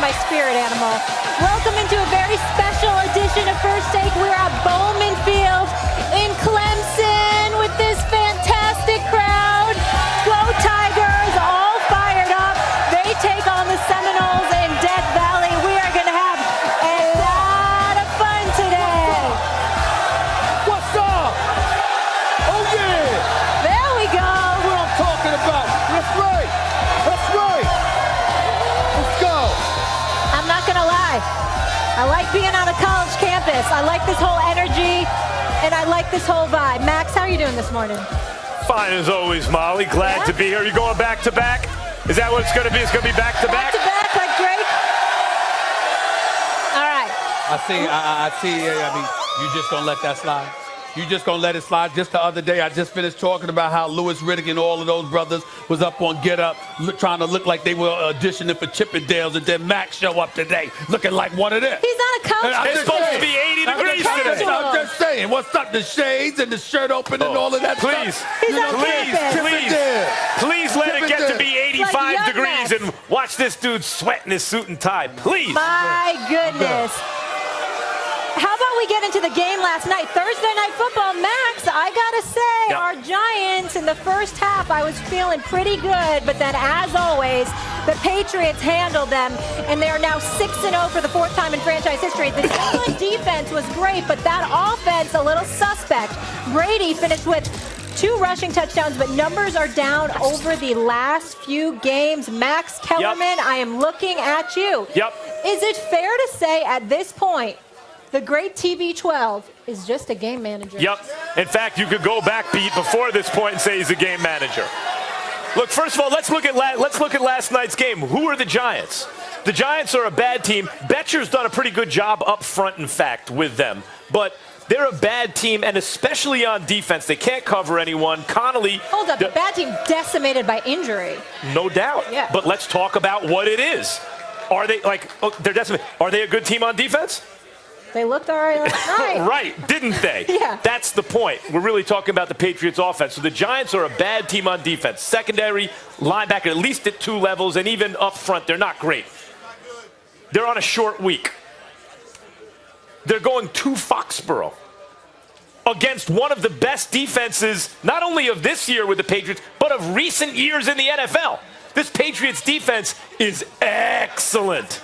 my spirit animal. Welcome into a very special edition of First Take. We're at Bowman Field in Clemson with this fantastic crowd. Go Tigers, all fired up. They take on the Seminoles in Death Valley. We are going to have a lot of fun today. What's up? Oh, yeah. There we go. That's what I'm talking about. That's right. That's right. Let's go. I'm not going to lie. I like being on a college campus. I like this whole energy, and I like this whole vibe. Max, how are you doing this morning? Fine as always, Molly. Glad to be here. You going back to back? Is that what it's going to be? It's going to be back to back? Back to back, like Drake? All right. I see. I mean, you just gonna let that slide? You just gonna let it slide? Just the other day, I just finished talking about how Louis Riddick and all of those brothers was up on Get Up, trying to look like they were auditioning for Chippendales, and then Max show up today, looking like one of them. He's on a couch. It's supposed to be 80 degrees today. I'm just saying, what's up? The shades and the shirt open and all of that please, stuff. He's on campus. Please let it get to be 85 Like degrees Max. and watch this dude sweat in his suit and tie. Please. My goodness. How about we get into the game last night? Thursday Night Football, Max, I gotta say, our Giants in the first half, I was feeling pretty good, but then as always, the Patriots handled them, and they are now 6-0 for the fourth time in franchise history. The New England defense was great, but that offense, a little suspect. Brady finished with 2 rushing touchdowns, but numbers are down over the last few games. Max Kellerman, I am looking at you. Is it fair to say at this point, the great TB12 is just a game manager? In fact, you could go back, Pete, before this point and say he's a game manager. Look, first of all, let's look at last night's game. Who are the Giants? The Giants are a bad team. Betcher's done a pretty good job up front, in fact, with them. But they're a bad team, and especially on defense. They can't cover anyone. Connolly. Hold up, a bad team decimated by injury. No doubt. Yeah. But let's talk about what it is. Are they, they're decimated. Are they a good team on defense? They looked all right last night. Right, didn't they? Yeah. That's the point. We're really talking about the Patriots offense. So the Giants are a bad team on defense. Secondary, linebacker, at least at 2 levels, and even up front, they're not great. They're on a short week. They're going to Foxborough against one of the best defenses, not only of this year with the Patriots, but of recent years in the NFL. This Patriots defense is excellent.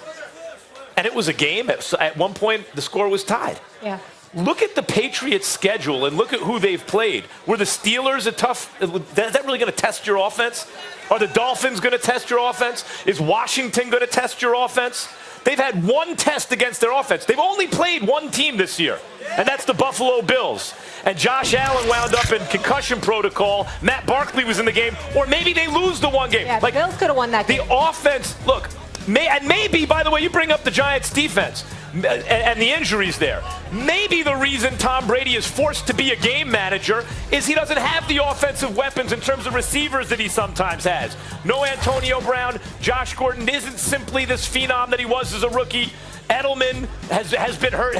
And it was a game. At one point, the score was tied. Yeah. Look at the Patriots' schedule and look at who they've played. Were the Steelers a tough? Is that really going to test your offense? Are the Dolphins going to test your offense? Is Washington going to test your offense? They've had one test against their offense. They've only played one team this year, and that's the Buffalo Bills. And Josh Allen wound up in concussion protocol. Matt Barkley was in the game, or maybe they lose the one game. Yeah, the Bills could have won that game. The offense, look. And maybe, by the way, you bring up the Giants' defense and the injuries there. Maybe the reason Tom Brady is forced to be a game manager is he doesn't have the offensive weapons in terms of receivers that he sometimes has. No Antonio Brown. Josh Gordon isn't simply this phenom that he was as a rookie. Edelman has been hurt,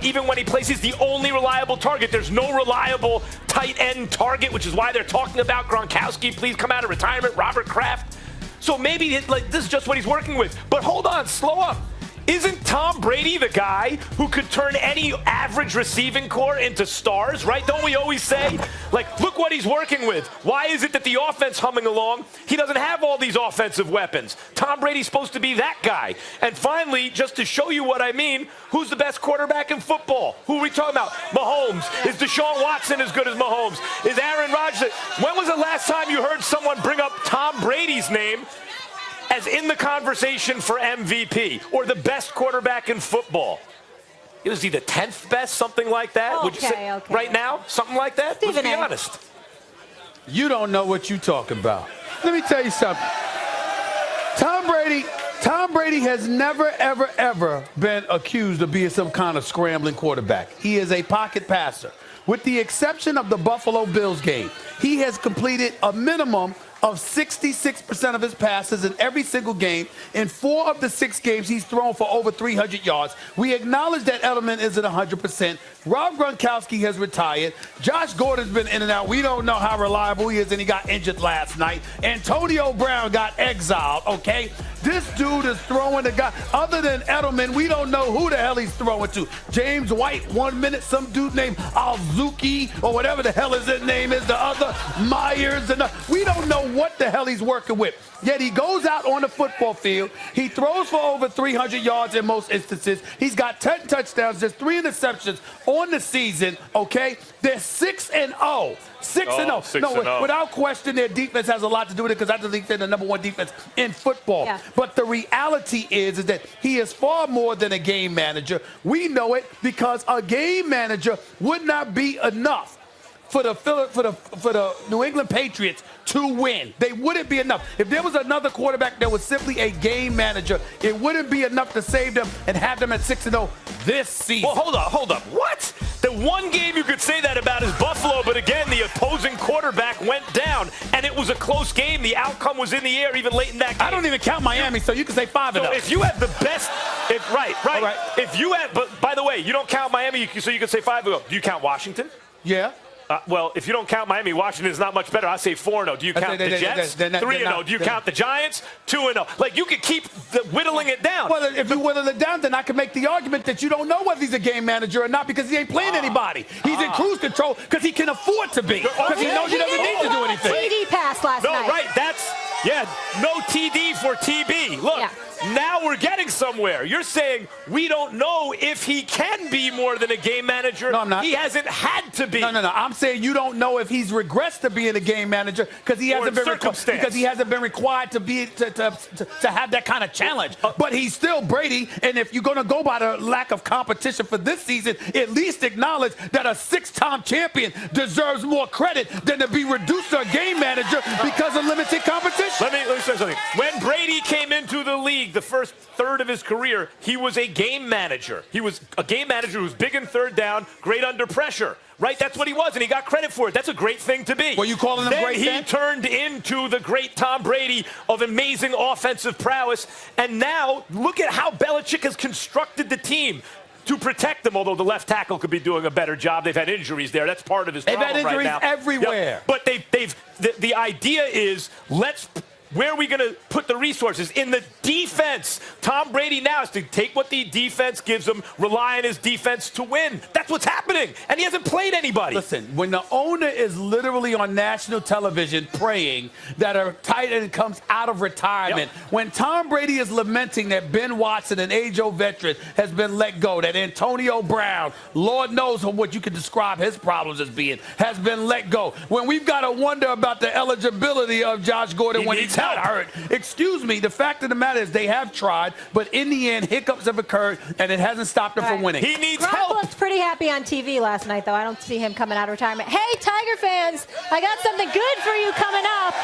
even when he plays, he's the only reliable target. There's no reliable tight end target, which is why they're talking about Gronkowski. Please come out of retirement. Robert Kraft. So maybe this is just what he's working with. But hold on, slow up. Isn't Tom Brady the guy who could turn any average receiving core into stars, right? Don't we always say, look what he's working with. Why is it that the offense humming along, he doesn't have all these offensive weapons? Tom Brady's supposed to be that guy. And finally, just to show you what I mean, who's the best quarterback in football? Who are we talking about? Mahomes. Is Deshaun Watson as good as Mahomes? Is Aaron Rodgers? When was the last time you heard someone bring up Tom Brady's name as in the conversation for MVP or the best quarterback in football? Is he the 10th best, something like that? Would you say right now? Something like that? Let's be honest. You don't know what you're talking about. Let me tell you something. Tom Brady has never, ever, ever been accused of being some kind of scrambling quarterback. He is a pocket passer. With the exception of the Buffalo Bills game, he has completed a minimum of 66% of his passes in every single game. In 4 of the 6 games, he's thrown for over 300 yards. We acknowledge that Edelman isn't 100%. Rob Gronkowski has retired. Josh Gordon's been in and out. We don't know how reliable he is, and he got injured last night. Antonio Brown got exiled, okay? This dude is throwing the guy. Other than Edelman, we don't know who the hell he's throwing to. James White, 1 minute, some dude named Alzuki, or whatever the hell his name is, the other Myers. We don't know what the hell he's working with. Yet he goes out on the football field. He throws for over 300 yards in most instances. He's got 10 touchdowns, just 3 interceptions on the season, okay? They're 6-0. 6-0. No, without question, their defense has a lot to do with it because I think they're the #1 defense in football. Yeah. But the reality is that he is far more than a game manager. We know it because a game manager would not be enough for the New England Patriots to win. They wouldn't be enough. If there was another quarterback that was simply a game manager, it wouldn't be enough to save them and have them at 6-0 this season. Well, hold up. What? The one game you could say that about is Buffalo, but again, the opposing quarterback went down, and it was a close game. The outcome was in the air even late in that game. I don't even count Miami, so you can say 5-0. So if you have the best, right. If you have, but by the way, you don't count Miami, so you can say 5-0. Do you count Washington? Yeah. Well, if you don't count Miami, Washington is not much better. I say 4-0. Do you count the Jets? 3-0. Do you count the Giants? 2-0. Like, you could keep whittling it down. Well, if you whittle it down, then I can make the argument that you don't know whether he's a game manager or not because he ain't playing anybody. He's in cruise control because he can afford to be. Because he knows he doesn't need to do anything. TD pass last night. No, right. No TD for TB. Look. Yeah. Now we're getting somewhere. You're saying we don't know if he can be more than a game manager. No, I'm not. He hasn't had to be. No. I'm saying you don't know if he's regressed to being a game manager because he hasn't been required to be to have that kind of challenge. But he's still Brady, and if you're going to go by the lack of competition for this season, at least acknowledge that a 6-time champion deserves more credit than to be reduced to a game manager because of limited competition. Let me say something. When Brady came into the league, the first third of his career, he was a game manager. He was a game manager who was big in third down, great under pressure. Right? That's what he was, and he got credit for it. That's a great thing to be. Were you calling him great then? He turned into the great Tom Brady of amazing offensive prowess. And now, look at how Belichick has constructed the team to protect them, although the left tackle could be doing a better job. They've had injuries there. That's part of his problem right now. They've had injuries everywhere. Yep. But the idea is, where are we going to put the resources? In the defense. Tom Brady now has to take what the defense gives him, rely on his defense to win. That's what's happening. And he hasn't played anybody. Listen, when the owner is literally on national television praying that a tight end comes out of retirement, when Tom Brady is lamenting that Ben Watson, an age-old veteran, has been let go, that Antonio Brown, Lord knows what you could describe his problems as being, has been let go. When we've got to wonder about the eligibility of Josh Gordon when he's hurt. Excuse me, the fact of the matter is they have tried, but in the end, hiccups have occurred, and it hasn't stopped him from winning. He needs Gronk help. looked pretty happy on TV last night, though. I don't see him coming out of retirement. Hey, Tiger fans, I got something good for you coming up.